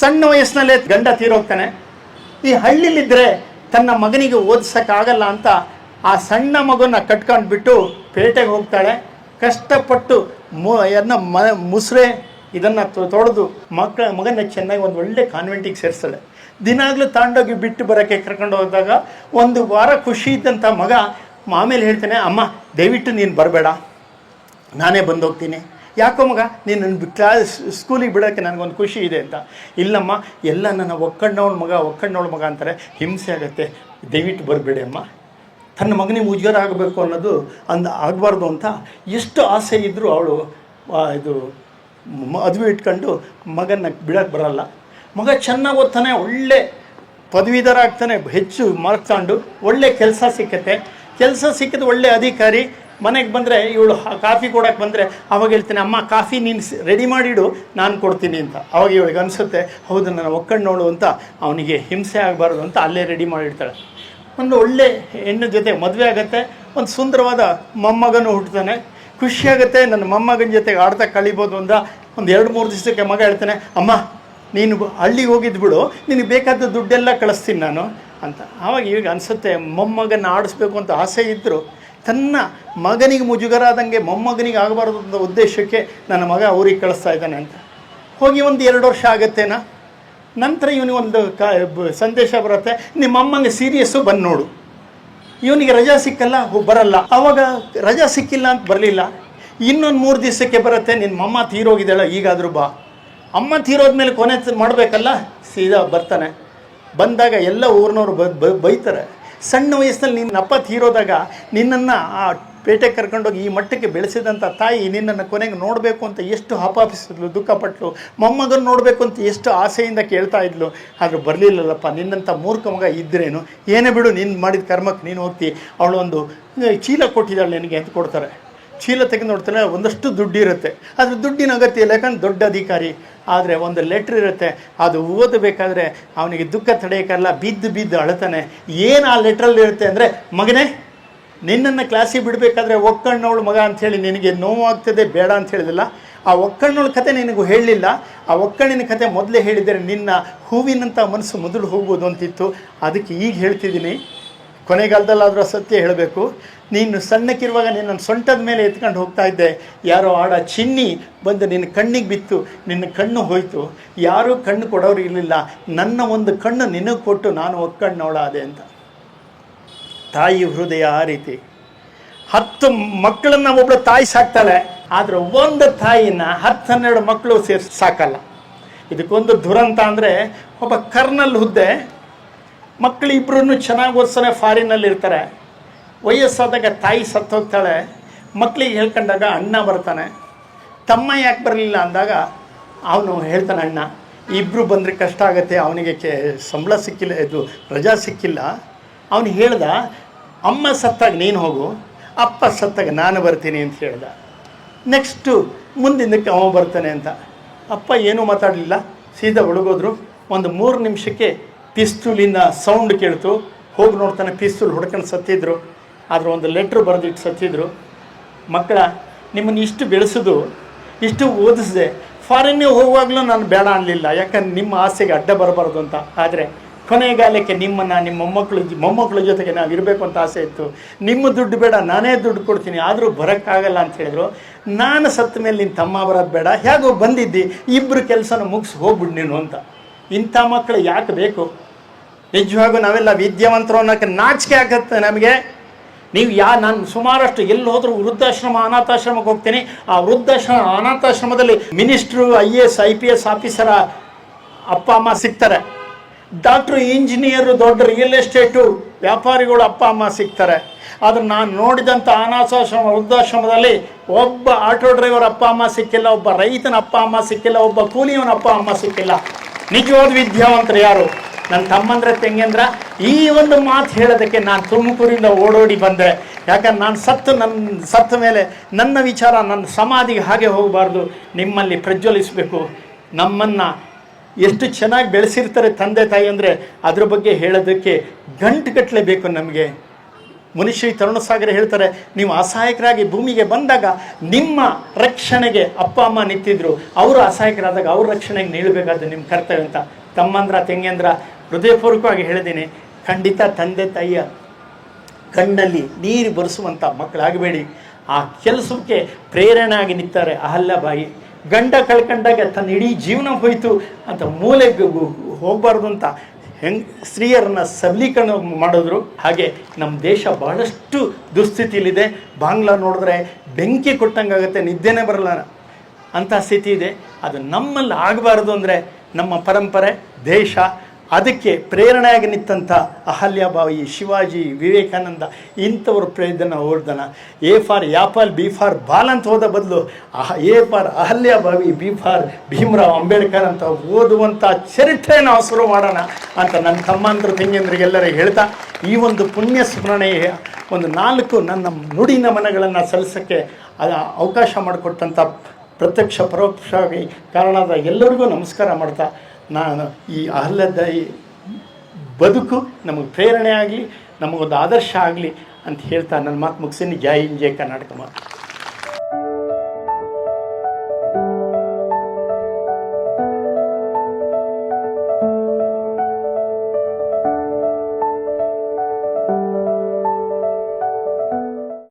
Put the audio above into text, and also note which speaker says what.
Speaker 1: ಸಣ್ಣ ವಯಸ್ಸಿನಲ್ಲೇ ಗಂಡ ತೀರೋಗ್ತಾನೆ. ಈ ಹಳ್ಳಿಲಿದ್ದರೆ ತನ್ನ ಮಗನಿಗೆ ಓದಿಸೋಕ್ಕಾಗಲ್ಲ ಅಂತ ಆ ಸಣ್ಣ ಮಗುನ ಕಟ್ಕೊಂಡ್ಬಿಟ್ಟು ಪೇಟೆಗೆ ಹೋಗ್ತಾಳೆ. ಕಷ್ಟಪಟ್ಟು ಮುಸ್ರೆ ಇದನ್ನು ತೊಡೆದು ಮಗನ ಚೆನ್ನಾಗಿ ಒಂದು ಒಳ್ಳೆ ಕಾನ್ವೆಂಟಿಗೆ ಸೇರಿಸ್ತಾಳೆ. ದಿನಾಗಲೂ ತಾಂಡೋಗಿ ಬಿಟ್ಟು ಬರೋಕ್ಕೆ ಕರ್ಕೊಂಡು ಹೋದಾಗ ಒಂದು ವಾರ ಖುಷಿ ಇದ್ದಂಥ ಮಗ ಆಮೇಲೆ ಹೇಳ್ತಾನೆ, ಅಮ್ಮ ದಯವಿಟ್ಟು ನೀನು ಬರಬೇಡ, ನಾನೇ ಬಂದೋಗ್ತೀನಿ. ಯಾಕೋ ಮಗ, ನೀನು ಸ್ಕೂಲಿಗೆ ಬಿಡೋಕ್ಕೆ ನನಗೊಂದು ಖುಷಿ ಇದೆ ಅಂತ. ಇಲ್ಲಮ್ಮ, ಎಲ್ಲ ನನ್ನ ಒಕ್ಕಣ್ಣವಳ ಮಗ ಅಂತಾರೆ, ಹಿಂಸೆ ಆಗುತ್ತೆ, ದಯವಿಟ್ಟು ಬರಬೇಡಿ ಅಮ್ಮ. ತನ್ನ ಮಗನಿಗೆ ಮುಜುಗರ ಆಗಬೇಕು ಅನ್ನೋದು ಆಗಬಾರ್ದು ಅಂತ ಎಷ್ಟು ಆಸೆ ಇದ್ದರೂ ಅವಳು ಮದುವೆ ಇಟ್ಕೊಂಡು ಮಗನ ಬಿಡೋಕ್ಕೆ ಬರಲ್ಲ. ಮಗ ಚೆನ್ನಾಗಿ ಓದ್ತಾನೆ, ಒಳ್ಳೆ ಪದವೀಧರ ಆಗ್ತಾನೆ, ಹೆಚ್ಚು ಮಾರ್ಕ್ಸ್ ತಗೊಂಡು ಒಳ್ಳೆ ಕೆಲಸ ಸಿಕ್ಕಿದ್ದು ಒಳ್ಳೆ ಅಧಿಕಾರಿ. ಮನೆಗೆ ಬಂದರೆ ಇವಳು ಕಾಫಿ ಕೊಡೋಕ್ಕೆ ಬಂದರೆ ಅವಾಗ ಹೇಳ್ತಾನೆ, ಅಮ್ಮ ಕಾಫಿ ನೀನು ರೆಡಿ ಮಾಡಿಡು, ನಾನು ಕೊಡ್ತೀನಿ ಅಂತ. ಅವಾಗ ಇವಳಿಗೆ ಅನಿಸುತ್ತೆ, ಹೌದು ನನ್ನ ಒಕ್ಕಣ್ಣವಳು ಅಂತ, ಅವನಿಗೆ ಹಿಂಸೆ ಆಗಬಾರ್ದು ಅಂತ ಅಲ್ಲೇ ರೆಡಿ ಮಾಡಿರ್ತಾಳೆ. ಒಂದು ಒಳ್ಳೆ ಹೆಣ್ಣು ಜೊತೆ ಮದುವೆ ಆಗುತ್ತೆ, ಒಂದು ಸುಂದರವಾದ ಮೊಮ್ಮಗನೂ ಹುಟ್ಟುತ್ತಾನೆ. ಖುಷಿಯಾಗುತ್ತೆ, ನನ್ನ ಮೊಮ್ಮಗನ ಜೊತೆಗೆ ಆಡ್ತಾ ಕಳಿಬೋದು ಅಂತ. ಒಂದು 2-3 ದಿವಸಕ್ಕೆ ಮಗ ಹೇಳ್ತಾನೆ, ಅಮ್ಮ ನೀನು ಹಳ್ಳಿಗೆ ಹೋಗಿದ್ದು ಬಿಡು, ನಿನಗೆ ಬೇಕಾದ ದುಡ್ಡೆಲ್ಲ ಕಳಿಸ್ತೀನಿ ನಾನು ಅಂತ. ಆವಾಗ ಈಗ ಅನಿಸುತ್ತೆ, ಮೊಮ್ಮಗನ ಆಡಿಸ್ಬೇಕು ಅಂತ ಆಸೆ ಇದ್ದರೂ ತನ್ನ ಮಗನಿಗೆ ಮುಜುಗರ ಆದಂಗೆ ಮೊಮ್ಮಗನಿಗೆ ಆಗಬಾರ್ದು ಅಂತ ಉದ್ದೇಶಕ್ಕೆ ನನ್ನ ಮಗ ಊರಿಗೆ ಕಳಿಸ್ತಾ ಇದ್ದಾನೆ ಅಂತ. ಹೋಗಿ ಒಂದು 2 ವರ್ಷ ಆಗುತ್ತೇನಾ. ನಂತರ ಇವನಿಗೊಂದು ಸಂದೇಶ ಬರುತ್ತೆ, ನಿಮ್ಮ ಅಮ್ಮಂಗೆ ಸೀರಿಯಸ್ಸು ಬಂದು ನೋಡು. ಇವನಿಗೆ ರಜಾ ಸಿಕ್ಕಲ್ಲ, ಬರಲ್ಲ. ಆವಾಗ ರಜಾ ಸಿಕ್ಕಿಲ್ಲ ಅಂತ ಬರಲಿಲ್ಲ. ಇನ್ನೊಂದು 3 ದಿವಸಕ್ಕೆ ಬರುತ್ತೆ, ನಿನ್ನ ಅಮ್ಮ ತೀರೋಗಿದ್ದಾಳೆ, ಈಗಾದರೂ ಬಾ. ಅಮ್ಮ ತೀರೋದ್ಮೇಲೆ ಕೊನೆ ಮಾಡಬೇಕಲ್ಲ, ಸೀದಾ ಬರ್ತಾನೆ. ಬಂದಾಗ ಎಲ್ಲ ಊರಿನವರು ಬೈತಾರೆ. ಸಣ್ಣ ವಯಸ್ಸಿನಲ್ಲಿ ನಿನ್ನ ಅಪ್ಪ ತೀರೋದಾಗ ನಿನ್ನನ್ನು ಆ ಪೇಟೆಗೆ ಕರ್ಕೊಂಡೋಗಿ ಈ ಮಟ್ಟಕ್ಕೆ ಬೆಳೆಸಿದಂಥ ತಾಯಿ ನಿನ್ನನ್ನು ಕೊನೆಗೆ ನೋಡಬೇಕು ಅಂತ ಎಷ್ಟು ಹಪಾಪಿಸಿದ್ಲು, ದುಃಖಪಟ್ಟಳು. ಮೊಮ್ಮಗನ ನೋಡಬೇಕು ಅಂತ ಎಷ್ಟು ಆಸೆಯಿಂದ ಕೇಳ್ತಾ ಇದ್ಲು. ಆದರೂ ಬರಲಿಲ್ಲಲ್ಲಪ್ಪ, ನಿನ್ನಂಥ ಮೂರ್ಖ ಮಗ ಇದ್ರೇನು, ಏನೇ ಬಿಡು, ನೀನು ಮಾಡಿದ ಕರ್ಮಕ್ಕೆ ನೀನು ಹೋಗ್ತಿ. ಅವಳು ಒಂದು ಚೀಲ ಕೊಟ್ಟಿದ್ದಾಳೆ ನಿನಗೆ ಅಂತ ಕೊಡ್ತಾರೆ. ಚೀಲ ತೆಗೆದು ನೋಡ್ತಾನೆ, ಒಂದಷ್ಟು ದುಡ್ಡು ಇರುತ್ತೆ. ಆದರೆ ದುಡ್ಡಿನ ಅಗತ್ಯ ಇಲ್ಲ, ಯಾಕಂದ್ರೆ ದೊಡ್ಡ ಅಧಿಕಾರಿ. ಆದರೆ ಒಂದು ಲೆಟ್ರ್ ಇರುತ್ತೆ, ಅದು ಓದಬೇಕಾದ್ರೆ ಅವನಿಗೆ ದುಃಖ ತಡೆಯೋಕ್ಕಲ್ಲ, ಬಿದ್ದು ಅಳ್ತಾನೆ. ಏನು ಆ ಲೆಟ್ರಲ್ಲಿ ಇರುತ್ತೆ ಅಂದರೆ, ಮಗನೇ ನಿನ್ನನ್ನು ಕ್ಲಾಸಿಗೆ ಬಿಡಬೇಕಾದ್ರೆ ಒಕ್ಕಣ್ಣವಳು ಮಗ ಅಂಥೇಳಿ ನಿನಗೆ ನೋವಾಗ್ತದೆ, ಬೇಡ ಅಂತ ಹೇಳಿದಿಲ್ಲ. ಆ ಒಕ್ಕಣ್ಣವಳ ಕತೆ ನಿನಗೂ ಹೇಳಲಿಲ್ಲ. ಆ ಒಕ್ಕಣ್ಣಿನ ಕತೆ ಮೊದಲೇ ಹೇಳಿದರೆ ನಿನ್ನ ಹೂವಿನಂಥ ಮನಸ್ಸು ಮೊದಲು ಹೋಗ್ಬೋದು ಅಂತಿತ್ತು. ಅದಕ್ಕೆ ಈಗ ಹೇಳ್ತಿದ್ದೀನಿ, ಕೊನೆಗಾಲದಲ್ಲಾದರೂ ಸತ್ಯ ಹೇಳಬೇಕು. ನೀನು ಸಣ್ಣಕ್ಕಿರುವಾಗ ನಿನ್ನನ್ನು ಸೊಂಟದ ಮೇಲೆ ಎತ್ಕೊಂಡು ಹೋಗ್ತಾ ಇದ್ದೆ, ಯಾರೋ ಆಡ ಚಿನ್ನಿ ಬಂದು ನಿನ್ನ ಕಣ್ಣಿಗೆ ಬಿತ್ತು, ನಿನ್ನ ಕಣ್ಣು ಹೋಯಿತು. ಯಾರೂ ಕಣ್ಣು ಕೊಡೋರು ಇರಲಿಲ್ಲ, ನನ್ನ ಒಂದು ಕಣ್ಣು ನಿನಗೆ ಕೊಟ್ಟು ನಾನು ಒಕ್ಕಣ್ಣವಳಾದೆ ಅಂತ. ತಾಯಿ ಹೃದಯ ಆ ರೀತಿ. 10 ಮಕ್ಕಳನ್ನು ಒಬ್ಬಳು ತಾಯಿ ಸಾಕ್ತಾಳೆ, ಆದರೆ ಒಂದು ತಾಯಿನ 10-12 ಮಕ್ಕಳು ಸೇರಿ ಸಾಕಲ್ಲ. ಇದಕ್ಕೊಂದು ದುರಂತ ಅಂದರೆ, ಒಬ್ಬ ಕರ್ನಲ್ ಹುದ್ದೆ, ಮಕ್ಕಳು ಇಬ್ಬರೂ ಚೆನ್ನಾಗಿ ಓದಿಸ್ತಾನೆ, ಫಾರಿನಲ್ಲಿ ಇರ್ತಾರೆ. ವಯಸ್ಸಾದಾಗ ತಾಯಿ ಸತ್ತೋಗ್ತಾಳೆ. ಮಕ್ಕಳಿಗೆ ಹೇಳ್ಕೊಂಡಾಗ ಅಣ್ಣ ಬರ್ತಾನೆ. ತಮ್ಮ ಯಾಕೆ ಬರಲಿಲ್ಲ ಅಂದಾಗ ಅವನು ಹೇಳ್ತಾನೆ, ಅಣ್ಣ ಇಬ್ಬರು ಬಂದರೆ ಕಷ್ಟ ಆಗುತ್ತೆ, ಅವನಿಗೆ ಸಂಬಳ ಸಿಕ್ಕಿಲ್ಲ, ರಜಾ ಸಿಕ್ಕಿಲ್ಲ. ಅವನು ಹೇಳ್ದ, ಅಮ್ಮ ಸತ್ತಾಗ ನೀನು ಹೋಗು, ಅಪ್ಪ ಸತ್ತಾಗ ನಾನು ಬರ್ತೀನಿ ಅಂತ ಹೇಳ್ದ. ನೆಕ್ಸ್ಟು ಮುಂದಿನಕ್ಕೆ ಅವ ಬರ್ತಾನೆ ಅಂತ. ಅಪ್ಪ ಏನೂ ಮಾತಾಡಲಿಲ್ಲ, ಸೀದಾ ಒಳಗೋದ್ರು. ಒಂದು 3 ನಿಮಿಷಕ್ಕೆ ಪಿಸ್ತೂಲಿನ ಸೌಂಡ್ ಕೇಳ್ತು. ಹೋಗಿ ನೋಡ್ತಾನೆ, ಪಿಸ್ತೂಲ್ ಹೊಡ್ಕೊಂಡು ಸತ್ತಿದ್ರು. ಆದರೆ ಒಂದು ಲೆಟ್ರ್ ಬರೆದಿಟ್ಟು ಸತ್ತಿದ್ರು. ಮಕ್ಕಳ, ನಿಮ್ಮನ್ನು ಇಷ್ಟು ಬೆಳೆಸೋದು, ಇಷ್ಟು ಓದಿಸಿದೆ, ಫಾರಿನ್ಗೆ ಹೋಗುವಾಗಲೂ ನಾನು ಬೇಡ ಅನ್ನಲಿಲ್ಲ, ಯಾಕಂದ್ರೆ ನಿಮ್ಮ ಆಸೆಗೆ ಅಡ್ಡ ಬರಬಾರ್ದು ಅಂತ. ಆದರೆ ಕೊನೆಗಾಲಕ್ಕೆ ನಿಮ್ಮನ್ನು ನಿಮ್ಮ ಮೊಮ್ಮಕ್ಕಳ ಜೊತೆಗೆ ನಾವು ಇರಬೇಕು ಅಂತ ಆಸೆ ಇತ್ತು. ನಿಮ್ಮ ದುಡ್ಡು ಬೇಡ, ನಾನೇ ದುಡ್ಡು ಕೊಡ್ತೀನಿ, ಆದರೂ ಬರೋಕ್ಕಾಗಲ್ಲ ಅಂತ ಹೇಳಿದ್ರು. ನಾನು ಸತ್ತ ಮೇಲೆ ನಿನ್ನ ತಮ್ಮ ಬರೋದು ಬೇಡ, ಹೇಗೋ ಬಂದಿದ್ದಿ, ಇಬ್ಬರು ಕೆಲಸನ ಮುಗಿಸಿ ಹೋಗ್ಬಿಡು ನೀನು ಅಂತ. ಇಂಥ ಮಕ್ಕಳು ಯಾಕೆ ಬೇಕು? ನಿಜವಾಗೂ ನಾವೆಲ್ಲ ವಿದ್ಯಾವಂತರು ಅನ್ನೋಕ್ಕೆ ನಾಚಿಕೆ ಆಗತ್ತೆ ನಮಗೆ. ನೀವು ನಾನು ಸುಮಾರಷ್ಟು ಎಲ್ಲಿ ಹೋದರೂ ವೃದ್ಧಾಶ್ರಮ, ಅನಾಥಾಶ್ರಮಕ್ಕೆ ಹೋಗ್ತೀನಿ. ಆ ವೃದ್ಧಾಶ್ರಮ, ಅನಾಥಾಶ್ರಮದಲ್ಲಿ ಮಿನಿಸ್ಟ್ರು, IAS IPS ಆಫೀಸರ ಅಪ್ಪ ಅಮ್ಮ ಸಿಗ್ತಾರೆ. ಡಾಕ್ಟ್ರು, ಇಂಜಿನಿಯರು, ದೊಡ್ಡ ರಿಯಲ್ ಎಸ್ಟೇಟು ವ್ಯಾಪಾರಿಗಳು ಅಪ್ಪ ಅಮ್ಮ ಸಿಗ್ತಾರೆ. ಆದರೆ ನಾನು ನೋಡಿದಂಥ ಅನಾಥಾಶ್ರಮ, ವೃದ್ಧಾಶ್ರಮದಲ್ಲಿ ಒಬ್ಬ ಆಟೋ ಡ್ರೈವರ್ ಅಪ್ಪ ಅಮ್ಮ ಸಿಕ್ಕಿಲ್ಲ, ಒಬ್ಬ ರೈತನ ಅಪ್ಪ ಅಮ್ಮ ಸಿಕ್ಕಿಲ್ಲ, ಒಬ್ಬ ಕೂಲಿಯವನ ಅಪ್ಪ ಅಮ್ಮ ಸಿಕ್ಕಿಲ್ಲ. ನಿಜವಾದ ವಿದ್ಯಾವಂತರು ಯಾರು? ನನ್ನ ತಮ್ಮಂದ್ರೆ ತೆಂಗಂದ್ರ. ಈ ಒಂದು ಮಾತು ಹೇಳೋದಕ್ಕೆ ನಾನು ತುಮಕೂರಿಂದ ಓಡೋಡಿ ಬಂದೆ. ಯಾಕಂದ್ರೆ ನಾನು ಸತ್ತ ಮೇಲೆ ನನ್ನ ವಿಚಾರ ನನ್ನ ಸಮಾಧಿಗೆ ಹಾಗೆ ಹೋಗಬಾರ್ದು, ನಿಮ್ಮಲ್ಲಿ ಪ್ರಜ್ವಲಿಸಬೇಕು. ನಮ್ಮನ್ನು ಎಷ್ಟು ಚೆನ್ನಾಗಿ ಬೆಳೆಸಿರ್ತಾರೆ ತಂದೆ ತಾಯಿ ಅಂದರೆ ಅದ್ರ ಬಗ್ಗೆ ಹೇಳೋದಕ್ಕೆ ಗಂಟುಗಟ್ಟಲೆ ಬೇಕು ನಮಗೆ. ಮುನಿಶ್ರೀ ತರುಣಸಾಗರ ಹೇಳ್ತಾರೆ, ನೀವು ಅಸಹಾಯಕರಾಗಿ ಭೂಮಿಗೆ ಬಂದಾಗ ನಿಮ್ಮ ರಕ್ಷಣೆಗೆ ಅಪ್ಪ ಅಮ್ಮ ನಿಂತಿದ್ರು, ಅವರು ಅಸಹಾಯಕರಾದಾಗ ಅವ್ರ ರಕ್ಷಣೆಗೆ ನಿಲ್ಲಬೇಕಾದ ನಿಮ್ಮ ಕರ್ತವ್ಯ ಅಂತ. ತಮ್ಮಂದ್ರ ತಂಗಿಯಂದ್ರ ಹೃದಯಪೂರ್ವಕವಾಗಿ ಹೇಳಿದ್ದೀನಿ, ಖಂಡಿತ ತಂದೆ ತಾಯಿಯ ಕಣ್ಣಲ್ಲಿ ನೀರು ಬರೆಸುವಂಥ ಮಕ್ಕಳಾಗಬೇಡಿ. ಆ ಕೆಲಸಕ್ಕೆ ಪ್ರೇರಣೆ ಆಗಿ ನಿಂತಾರೆ ಅಹಲ್ಯಾಬಾಯಿ. ಗಂಡ ಕಳ್ಕೊಂಡಾಗ ತನ್ನ ಇಡೀ ಜೀವನ ಹೋಯಿತು ಅಂತ ಮೂಲೆಗೆ ಹೋಗಬಾರ್ದು ಅಂತ ಸ್ತ್ರೀಯರನ್ನ ಸಬಲೀಕರಣ ಮಾಡಿದ್ರು. ಹಾಗೆ ನಮ್ಮ ದೇಶ ಬಹಳಷ್ಟು ದುಸ್ಥಿತಿಯಲ್ಲಿದೆ. ಬಾಂಗ್ಲಾ ನೋಡಿದ್ರೆ ಬೆಂಕಿ ಕೊಟ್ಟಂಗಾಗುತ್ತೆ, ನಿದ್ದೆನೇ ಬರಲ್ಲ ಅಂಥ ಸ್ಥಿತಿ ಇದೆ. ಅದು ನಮ್ಮಲ್ಲಿ ಆಗಬಾರ್ದು ಅಂದರೆ ನಮ್ಮ ಪರಂಪರೆ, ದೇಶ, ಅದಕ್ಕೆ ಪ್ರೇರಣೆಯಾಗಿ ನಿಂತಹ ಅಹಲ್ಯಾಬಾಯಿ, ಶಿವಾಜಿ, ವಿವೇಕಾನಂದ ಇಂಥವ್ರ ಪ್ರೇರಣೆ ಓದ್ದನ. A for apple, B for ball ಅಂತ ಹೋದ ಬದಲು A for Ahilyabai, B for Bhimrao Ambedkar ಅಂತ ಓದುವಂಥ ಚರಿತ್ರೆ ನಾವು ಶುರು ಮಾಡೋಣ ಅಂತ ನನ್ನ ತಮ್ಮಂದರು ತಂಗಿಯಂದ್ರಿಗೆಲ್ಲರಿಗೆ ಹೇಳ್ತಾ, ಈ ಒಂದು ಪುಣ್ಯ ಸ್ಮರಣೆಯ ಒಂದು 4 ನನ್ನ ನುಡಿ ನಮನಗಳನ್ನು ಸಲ್ಲಿಸೋಕ್ಕೆ ಅವಕಾಶ ಮಾಡಿಕೊಟ್ಟಂಥ ಪ್ರತ್ಯಕ್ಷ ಪರೋಕ್ಷವಾಗಿ ಕಾರಣದ ಎಲ್ಲರಿಗೂ ನಮಸ್ಕಾರ ಮಾಡ್ತಾ, ನಾನು ಈ ಅಹಲ್ಯಾಬಾಯಿ ಬದುಕು ನಮಗೆ ಪ್ರೇರಣೆ ಆಗಲಿ, ನಮಗೊಂದು ಆದರ್ಶ ಆಗಲಿ ಅಂತ ಹೇಳ್ತಾ ನನ್ನ ಮಾತು ಮುಗಿಸ್ತೀನಿ. ಜೈ ಹಿಂದ್, ಜೈ ಕರ್ನಾಟಕ ಮಾತು.